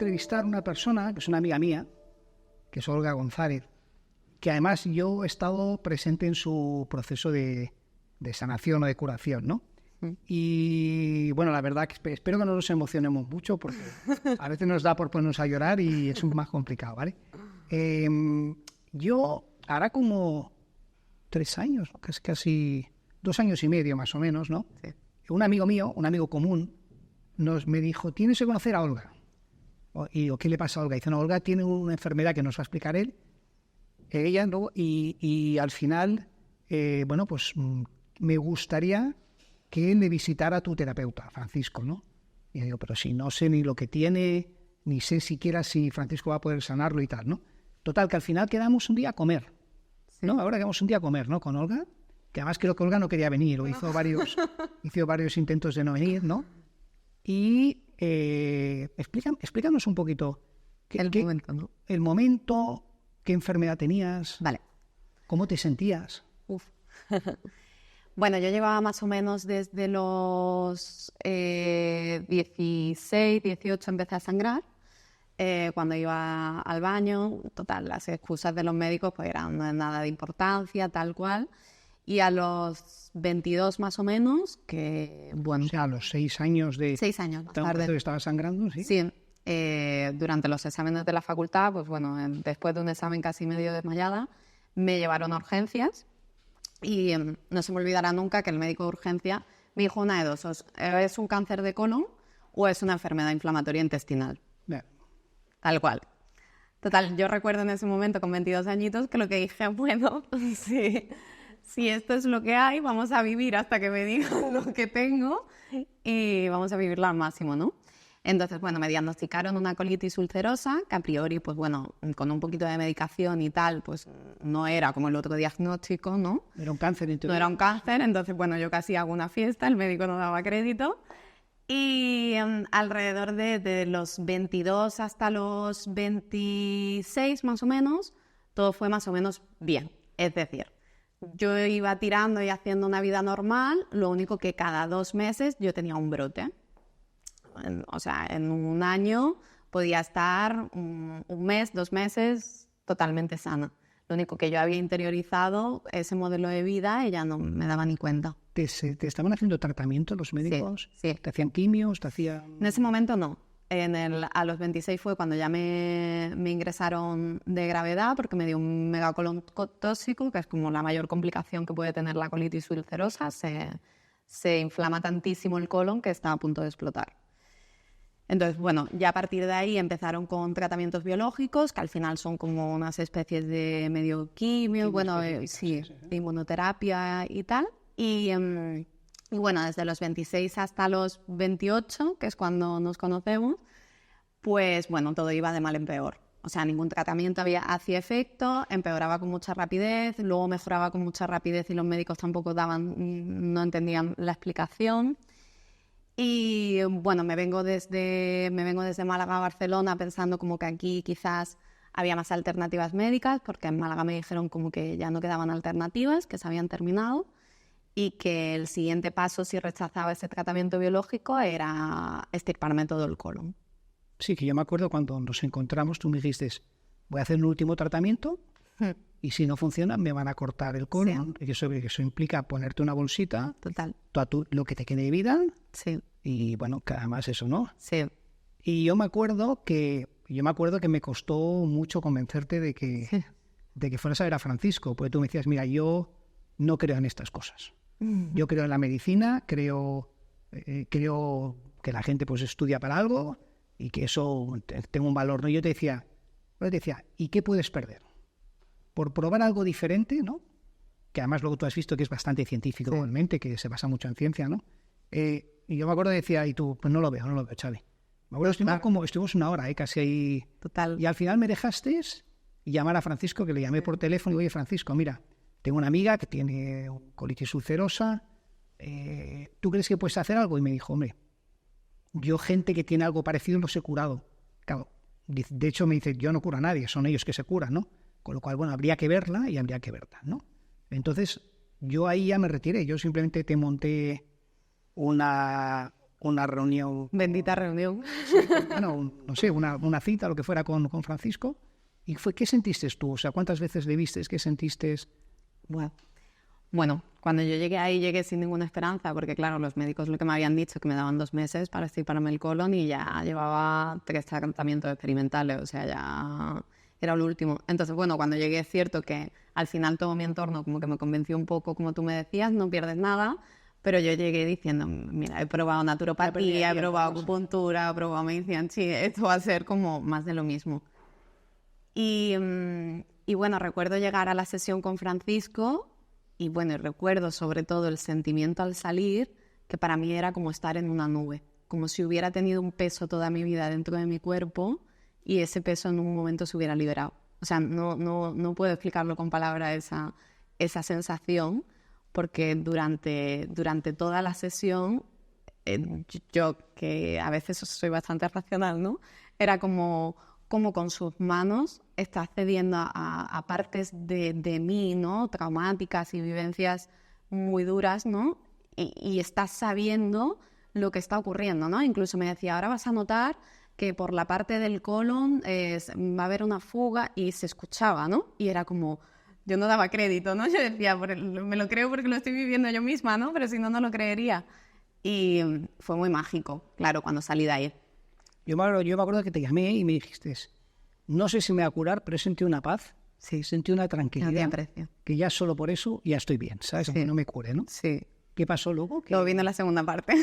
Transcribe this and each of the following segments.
entrevistar a una persona, que es una amiga mía, que es Olga González, que además yo he estado presente en su proceso de sanación o de curación, ¿no? Y bueno, la verdad que espero que no nos emocionemos mucho porque a veces nos da por ponernos a llorar y es un más complicado, ¿vale? Yo hará como 3 años, que es casi 2 años y medio más o menos, ¿no? Sí. Un amigo mío, un amigo común, me dijo, tienes que conocer a Olga. Y digo, ¿qué le pasa a Olga? Dice, no, Olga tiene una enfermedad que nos va a explicar él, ella, ¿no? Y al final, bueno, pues me gustaría que él le visitara a tu terapeuta, Francisco, ¿no? Y yo digo, pero si no sé ni lo que tiene, ni sé siquiera si Francisco va a poder sanarlo y tal, ¿no? Total, que al final quedamos un día a comer, ¿no? Ahora quedamos un día a comer, ¿no? Con Olga, que además creo que Olga no quería venir, o hizo varios intentos de no venir, ¿no? Y explícanos un poquito momento, ¿no? El momento, qué enfermedad tenías, Vale. cómo te sentías. Bueno, yo llevaba más o menos desde los 16, 18 empecé a sangrar. Cuando iba al baño, total, las excusas de los médicos pues eran nada de importancia, tal cual. Y a los 22 más o menos, que bueno... O sea, a los 6 años de... 6 años más tarde. Que estaba sangrando, ¿sí? Sí, durante los exámenes de la facultad, pues bueno, después de un examen casi medio desmayada, me llevaron a urgencias y no se me olvidará nunca que el médico de urgencia me dijo una de dos, es un cáncer de colon o es una enfermedad inflamatoria intestinal. Bien. Tal cual. Total, yo recuerdo en ese momento con 22 añitos que lo que dije, bueno, si esto es lo que hay, vamos a vivir hasta que me digan lo que tengo y vamos a vivirlo al máximo, ¿no? Entonces, bueno, me diagnosticaron una colitis ulcerosa, que a priori, pues bueno, con un poquito de medicación y tal, pues no era como el otro diagnóstico, ¿no? Era un cáncer. No era un cáncer, entonces, bueno, yo casi hago una fiesta, el médico no daba crédito. Y alrededor de los 22 hasta los 26 más o menos, todo fue más o menos bien. Es decir, yo iba tirando y haciendo una vida normal, lo único que cada 2 meses yo tenía un brote. O sea, en un año podía estar un mes, 2 meses totalmente sana. Lo único que yo había interiorizado, ese modelo de vida, ella no me daba ni cuenta. ¿Te estaban haciendo tratamiento los médicos? Sí. ¿Te hacían quimios? ¿Te hacían...? En ese momento no. A los 26 fue cuando ya me ingresaron de gravedad porque me dio un megacolon tóxico, que es como la mayor complicación que puede tener la colitis ulcerosa. Se inflama tantísimo el colon que está a punto de explotar. Entonces, bueno, ya a partir de ahí empezaron con tratamientos biológicos, que al final son como unas especies de medio quimio, sí, inmunoterapia y tal. Y bueno, desde los 26 hasta los 28, que es cuando nos conocemos, pues bueno, todo iba de mal en peor. O sea, ningún tratamiento hacía efecto, empeoraba con mucha rapidez, luego mejoraba con mucha rapidez y los médicos tampoco no entendían la explicación. Y bueno, me vengo desde Málaga a Barcelona pensando como que aquí quizás había más alternativas médicas, porque en Málaga me dijeron como que ya no quedaban alternativas, que se habían terminado y que el siguiente paso si rechazaba ese tratamiento biológico era extirparme todo el colon. Sí, que yo me acuerdo cuando nos encontramos, tú me dijiste, voy a hacer un último tratamiento y si no funciona me van a cortar el colon. Sí. Y eso implica ponerte una bolsita. Total. Lo que te quede de vida. Sí. Y bueno, que además eso, ¿no? Sí. Y yo me acuerdo que me costó mucho convencerte de que fueras a ver a Francisco, porque tú me decías, mira, yo no creo en estas cosas. Yo creo en la medicina, creo que la gente pues estudia para algo y que eso tenga un valor, ¿no? Yo te decía, ¿y qué puedes perder? Por probar algo diferente, ¿no? Que además luego tú has visto que es bastante científico igualmente, que se basa mucho en ciencia, ¿no? Y yo me acuerdo decía, y tú, pues no lo veo, Xavi. Me acuerdo estuvimos 1 hora, casi ahí. Total. Y al final me dejaste llamar a Francisco, que le llamé por teléfono y digo, oye, Francisco, mira, tengo una amiga que tiene colitis ulcerosa, ¿tú crees que puedes hacer algo? Y me dijo, hombre, yo gente que tiene algo parecido los he curado. Claro, de hecho me dice, yo no curo a nadie, son ellos que se curan, ¿no? Con lo cual, bueno, habría que verla, ¿no? Entonces, yo ahí ya me retiré, yo simplemente te monté una una reunión. Bendita reunión. Bueno, no sé, una cita, lo que fuera con Francisco. ¿Y qué sentiste tú? O sea, ¿cuántas veces le vistes? ¿Qué sentiste? Bueno, cuando yo llegué ahí llegué sin ninguna esperanza, porque claro, los médicos lo que me habían dicho que me daban 2 meses para extirparme el colon y ya llevaba 3 tratamientos experimentales, o sea, ya era lo último. Entonces, bueno, cuando llegué es cierto que al final todo mi entorno como que me convenció un poco, como tú me decías, no pierdes nada, pero yo llegué diciendo, mira, he probado naturopatía, he probado acupuntura, he probado medicina, sí, esto va a ser como más de lo mismo. Y bueno, recuerdo llegar a la sesión con Francisco y bueno, recuerdo sobre todo el sentimiento al salir, que para mí era como estar en una nube, como si hubiera tenido un peso toda mi vida dentro de mi cuerpo y ese peso en un momento se hubiera liberado. O sea, no puedo explicarlo con palabras esa sensación, porque durante toda la sesión, yo que a veces soy bastante racional, ¿no? Era como con sus manos está accediendo a partes de mí, ¿no? Traumáticas y vivencias muy duras, ¿no? Y estás sabiendo lo que está ocurriendo, ¿no? Incluso me decía, ahora vas a notar que por la parte del colon va a haber una fuga y se escuchaba, ¿no? Y era como, yo no daba crédito, ¿no? Yo decía, me lo creo porque lo estoy viviendo yo misma, ¿no? Pero si no, no lo creería. Y fue muy mágico, claro, cuando salí de ahí. Yo me acuerdo que te llamé y me dijiste, no sé si me va a curar, pero he sentido una paz, sí, sentí una tranquilidad, que ya solo por eso ya estoy bien, ¿sabes? Sí. Aunque no me cure, ¿no? Sí. ¿Qué pasó luego? Luego vino la segunda parte.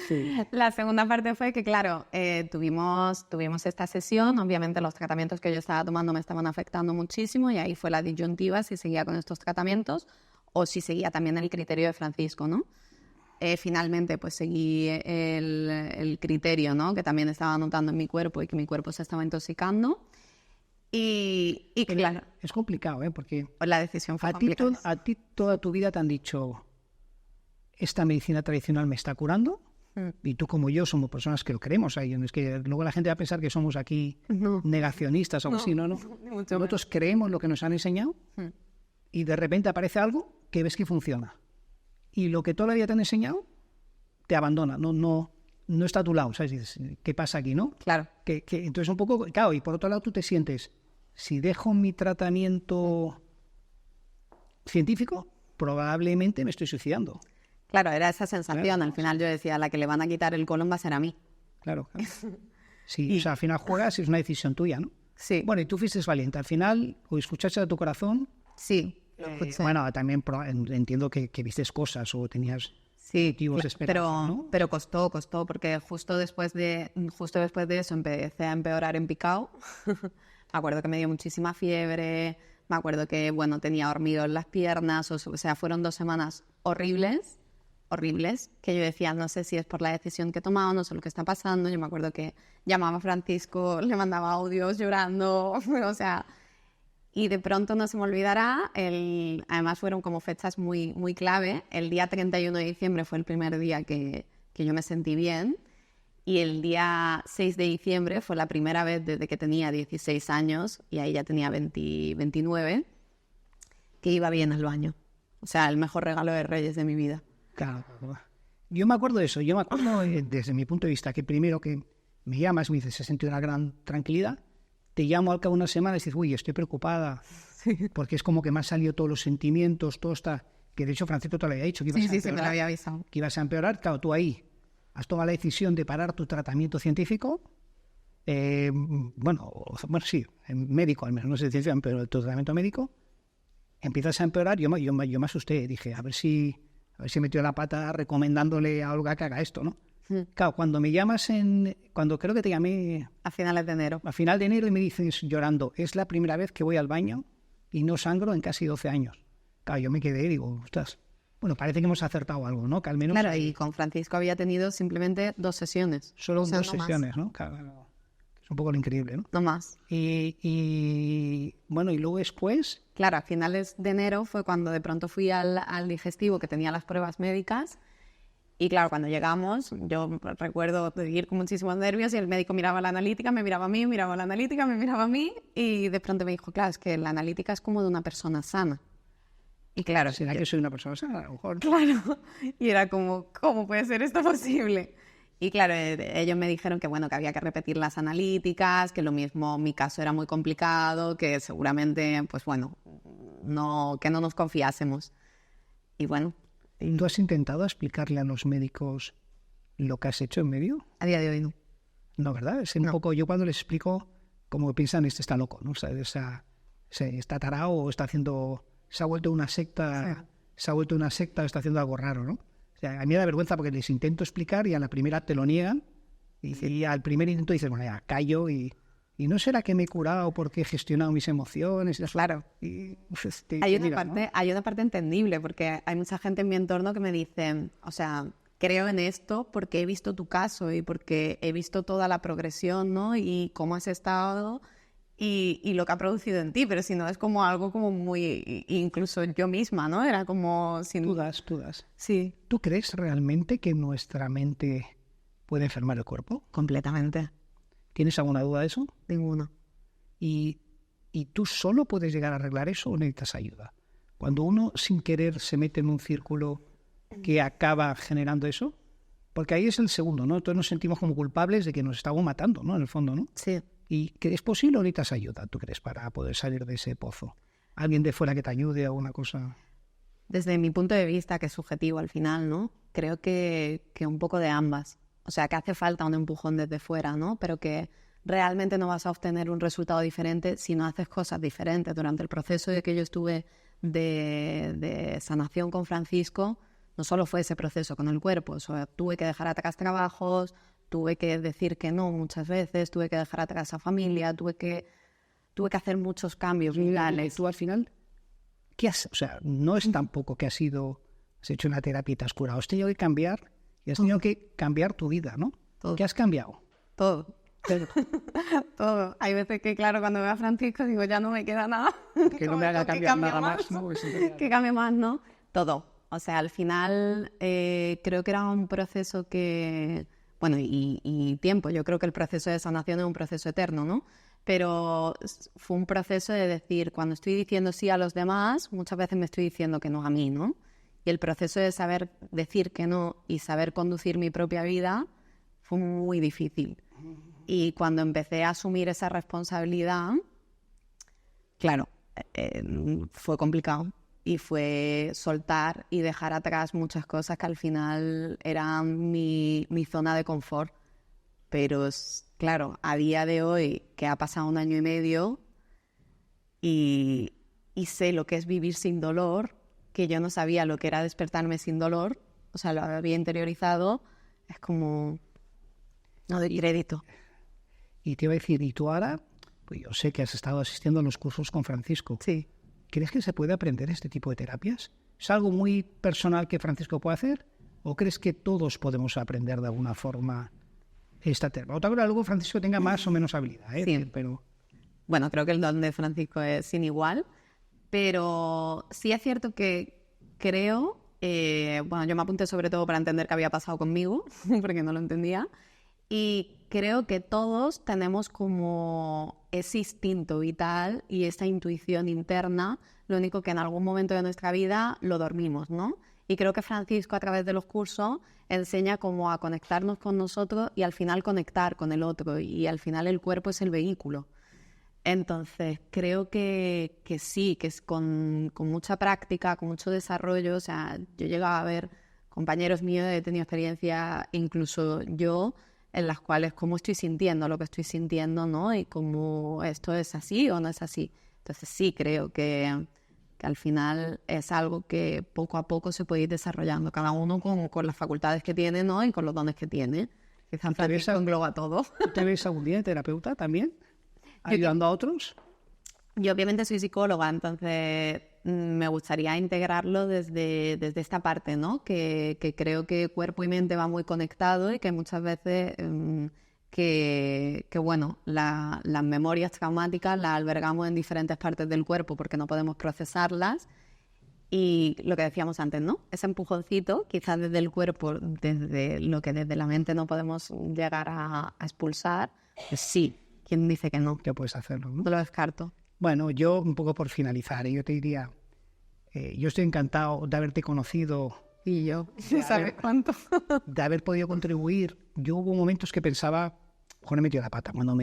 Sí. La segunda parte fue que, claro, tuvimos esta sesión. Obviamente los tratamientos que yo estaba tomando me estaban afectando muchísimo y ahí fue la disyuntiva si seguía con estos tratamientos o si seguía también el criterio de Francisco, ¿no? Finalmente pues seguí el criterio, ¿no? Que también estaba notando en mi cuerpo y que mi cuerpo se estaba intoxicando. Y claro, es complicado, ¿eh? Porque la decisión fue complicada. A ti toda tu vida te han dicho, esta medicina tradicional me está curando, y tú como yo somos personas que lo creemos. Es que luego la gente va a pensar que somos aquí negacionistas o algo así, ¿no? Nosotros creemos lo que nos han enseñado y de repente aparece algo que ves que funciona. Y lo que toda la vida te han enseñado te abandona, no está a tu lado, ¿sabes? ¿Qué pasa aquí, no? Claro. Que entonces un poco, claro, y por otro lado tú te sientes, si dejo mi tratamiento científico, probablemente me estoy suicidando. Claro, era esa sensación. Claro. Al final yo decía, la que le van a quitar el colon va a ser a mí. Claro. Sí, o sea, al final juegas y es una decisión tuya, ¿no? Sí. Bueno, y tú fuiste valiente. Al final, o escuchaste a tu corazón. Sí. Bueno, también entiendo que vistes cosas o tenías motivos de esperanza, ¿no? Pero costó, porque justo después de eso empecé a empeorar en picado. Me acuerdo que me dio muchísima fiebre, me acuerdo que, bueno, tenía hormigueo en las piernas, o sea, fueron 2 semanas horribles, que yo decía, no sé si es por la decisión que he tomado, no sé lo que está pasando. Yo me acuerdo que llamaba a Francisco, le mandaba audios llorando, o sea... Y de pronto no se me olvidará, además fueron como fechas muy, muy clave. El día 31 de diciembre fue el primer día que yo me sentí bien. Y el día 6 de diciembre fue la primera vez desde que tenía 16 años, y ahí ya tenía 29, que iba bien al baño. O sea, el mejor regalo de Reyes de mi vida. Claro. Yo me acuerdo de eso. Yo me acuerdo desde mi punto de vista que primero que me llamas, me dices, he sentido una gran tranquilidad. Te llamo al cabo de una semana y dices, uy, estoy preocupada, porque es como que me han salido todos los sentimientos, todo está... Que de hecho Francisco te lo había dicho, que ibas a empeorar, me lo había avisado. Que ibas a empeorar. Claro, tú ahí has tomado la decisión de parar tu tratamiento científico, bueno, sí, médico al menos, no sé si pero tu tratamiento médico, empiezas a empeorar. Yo me asusté, dije, a ver si metió la pata recomendándole a Olga que haga esto, ¿no? Claro, cuando me llamas cuando creo que te llamé... A finales de enero. A final de enero y me dices llorando, es la primera vez que voy al baño y no sangro en casi 12 años. Claro, yo me quedé y digo, ostras, bueno, parece que hemos acertado algo, ¿no? Que al menos... Claro, y con Francisco había tenido simplemente 2 sesiones. Solo 2 sesiones, ¿no? Claro, es un poco lo increíble, ¿no? No más. Y bueno, y luego después... Claro, a finales de enero fue cuando de pronto fui al digestivo que tenía las pruebas médicas. Y claro, cuando llegamos, yo recuerdo ir con muchísimos nervios y el médico miraba la analítica, me miraba a mí, miraba la analítica, me miraba a mí y de pronto me dijo, claro, es que la analítica es como de una persona sana. Y claro... ¿Será que soy una persona sana? A lo mejor. Claro. Y era como, ¿cómo puede ser esto posible? Y claro, ellos me dijeron que bueno, que había que repetir las analíticas, que lo mismo mi caso era muy complicado, que seguramente, pues bueno, que no nos confiásemos. Y bueno. ¿Tú has intentado explicarle a los médicos lo que has hecho en medio? A día de hoy no. No, ¿verdad? Es un poco, yo cuando les explico, como que piensan, este está loco, ¿no? O sea, está tarao o está haciendo, se ha vuelto una secta, o está haciendo algo raro, ¿no? O sea, a mí me da vergüenza porque les intento explicar y a la primera te lo niegan y al primer intento dices, bueno, ya callo y no será que me he curado porque he gestionado mis emociones. Claro. Y, hay una parte entendible porque hay mucha gente en mi entorno que me dice, o sea, creo en esto porque he visto tu caso y porque he visto toda la progresión, ¿no? Y cómo has estado y lo que ha producido en ti, pero si no es como algo como muy, incluso yo misma, ¿no? Era como... Tú das. Sí. ¿Tú crees realmente que nuestra mente puede enfermar el cuerpo? Completamente. ¿Tienes alguna duda de eso? Ninguna. ¿Y tú solo puedes llegar a arreglar eso o necesitas ayuda? Cuando uno sin querer se mete en un círculo que acaba generando eso, porque ahí es el segundo, ¿no? Todos nos sentimos como culpables de que nos estamos matando, ¿no? En el fondo, ¿no? Sí. ¿Y que es posible o necesitas ayuda, tú crees, para poder salir de ese pozo? ¿Alguien de fuera que te ayude a alguna cosa? Desde mi punto de vista, que es subjetivo al final, ¿no? Creo que un poco de ambas. O sea, que hace falta un empujón desde fuera, ¿no? Pero que realmente no vas a obtener un resultado diferente si no haces cosas diferentes. Durante el proceso de que yo estuve de sanación con Francisco, no solo fue ese proceso con el cuerpo, o sea, tuve que dejar atrás trabajos, tuve que decir que no muchas veces, tuve que dejar atrás a familia, tuve que hacer muchos cambios vitales. ¿Tú al final qué has? O sea, no es tampoco que has hecho una terapia y te has curado, has tenido que cambiar y has tenido que cambiar tu vida, ¿no? Todo. ¿Qué has cambiado? Todo. Todo. Hay veces que, claro, cuando veo a Francisco digo, ya no me queda nada. Que no me haga cambiar nada más, ¿no? Que cambie más, ¿no? Todo. O sea, al final creo que era un proceso que... Bueno, y tiempo. Yo creo que el proceso de sanación es un proceso eterno, ¿no? Pero fue un proceso de decir, cuando estoy diciendo sí a los demás, muchas veces me estoy diciendo que no a mí, ¿no? Y el proceso de saber decir que no y saber conducir mi propia vida fue muy difícil. Y cuando empecé a asumir esa responsabilidad, claro, fue complicado. Y fue soltar y dejar atrás muchas cosas que al final eran mi zona de confort. Pero, claro, a día de hoy, que ha pasado 1 año y medio, y sé lo que es vivir sin dolor, que yo no sabía lo que era despertarme sin dolor, o sea, lo había interiorizado, es como... No doy crédito. Y te iba a decir, ¿y tú ahora? Pues yo sé que has estado asistiendo a los cursos con Francisco. Sí. ¿Crees que se puede aprender este tipo de terapias? ¿Es algo muy personal que Francisco puede hacer? ¿O crees que todos podemos aprender de alguna forma esta terapia? Otra cosa, luego Francisco tenga más o menos habilidad, ¿eh? Sí. Pero... Bueno, creo que el don de Francisco es sin igual, pero sí es cierto que creo... bueno, yo me apunté sobre todo para entender qué había pasado conmigo, porque no lo entendía. Y creo que todos tenemos como ese instinto vital y esa intuición interna, lo único que en algún momento de nuestra vida lo dormimos, ¿no? Y creo que Francisco a través de los cursos enseña como a conectarnos con nosotros y al final conectar con el otro y al final el cuerpo es el vehículo. Entonces creo que sí, que es con mucha práctica, con mucho desarrollo. O sea, yo llegaba a ver compañeros míos, he tenido experiencia incluso yo, en las cuales cómo estoy sintiendo lo que estoy sintiendo, ¿no? Y cómo esto es así o no es así. Entonces sí creo que al final es algo que poco a poco se puede ir desarrollando, cada uno con las facultades que tiene, ¿no? Y con los dones que tiene. Quizás Francisco engloba todo. ¿Tú te ves algún día de terapeuta también? ¿Ayudando a otros? Yo obviamente soy psicóloga, entonces me gustaría integrarlo desde esta parte, ¿no? Que creo que cuerpo y mente va muy conectado y que muchas veces que bueno, las memorias traumáticas las albergamos en diferentes partes del cuerpo porque no podemos procesarlas. Y lo que decíamos antes, ¿no? Ese empujoncito, quizás desde el cuerpo, desde lo que desde la mente no podemos llegar a expulsar, pues sí. ¿Quién dice que no? Que puedes hacerlo, ¿no? No lo descarto. Bueno, yo un poco por finalizar, yo te diría, yo estoy encantado de haberte conocido. Y yo, ¿sabes cuánto? De haber podido contribuir yo hubo momentos que pensaba, joder, he metido la pata. Cuando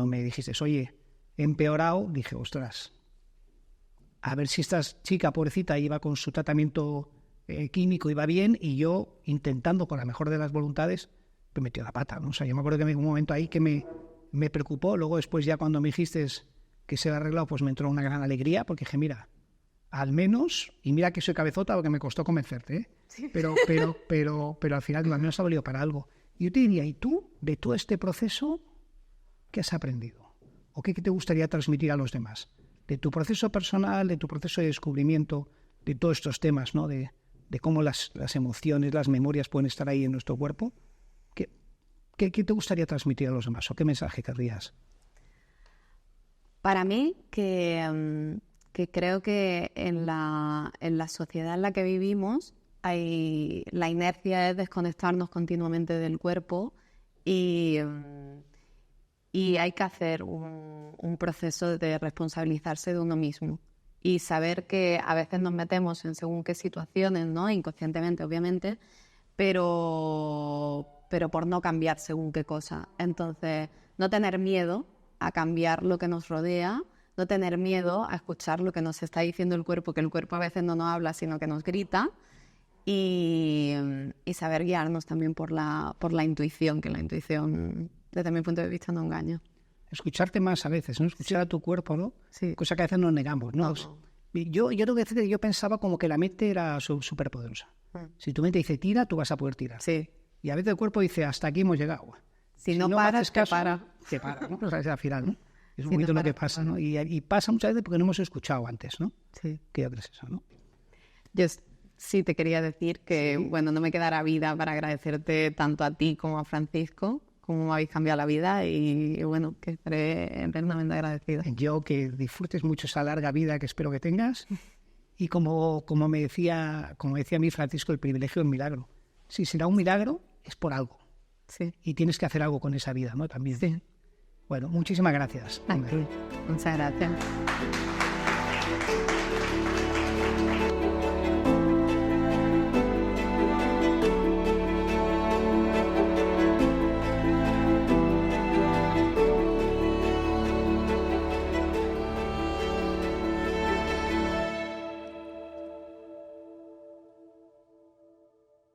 me dijiste, oye, he empeorado, dije, ostras, a ver si esta chica pobrecita iba con su tratamiento químico, iba bien, y yo intentando con la mejor de las voluntades, me metió la pata, ¿no? O sea, yo me acuerdo que hubo un momento ahí que me preocupó. Luego después ya cuando me dijiste que se había arreglado, pues me entró una gran alegría, porque dije, mira, al menos, y mira que soy cabezota, porque me costó convencerte, ¿eh? Sí. Pero al final al menos ha valido para algo. Y yo te diría, ¿y tú, de todo este proceso, qué has aprendido? ¿O qué te gustaría transmitir a los demás? De tu proceso personal, de tu proceso de descubrimiento, de todos estos temas, ¿no? De cómo las emociones, las memorias pueden estar ahí en nuestro cuerpo. ¿Qué te gustaría transmitir a los demás? ¿O qué mensaje querrías? Para mí, que creo que en la sociedad en la que vivimos la inercia es desconectarnos continuamente del cuerpo y hay que hacer un proceso de responsabilizarse de uno mismo y saber que a veces nos metemos en según qué situaciones, ¿no? Inconscientemente, obviamente, pero por no cambiar según qué cosa. Entonces, no tener miedo a cambiar lo que nos rodea, no tener miedo a escuchar lo que nos está diciendo el cuerpo, que el cuerpo a veces no nos habla, sino que nos grita, y saber guiarnos también por la intuición, que la intuición, desde mi punto de vista, no engaña. Escucharte más a veces, ¿no? Escuchar a tu cuerpo, ¿no? Sí. Cosa que a veces nos negamos, ¿no? Yo tengo que decir que yo pensaba como que la mente era súper poderosa. Si tu mente dice tira, tú vas a poder tirar. Sí. Y a veces el cuerpo dice hasta aquí hemos llegado. Si no paras, caso, te para. ¿no? O sea, es al final, ¿no? Es un poquito lo que pasa, ¿no? Y pasa muchas veces porque no hemos escuchado antes, ¿no? Sí. Que yo creo que es eso, ¿no? Yo sí te quería decir que, bueno, no me quedará vida para agradecerte tanto a ti como a Francisco, como me habéis cambiado la vida y bueno, que estaré eternamente agradecida. Yo que disfrutes mucho esa larga vida que espero que tengas y como decía a mí Francisco, el privilegio es un milagro. Si será un milagro, es por algo. Sí. Y tienes que hacer algo con esa vida, ¿no? También. Sí. Bueno, muchísimas gracias. Muchas gracias.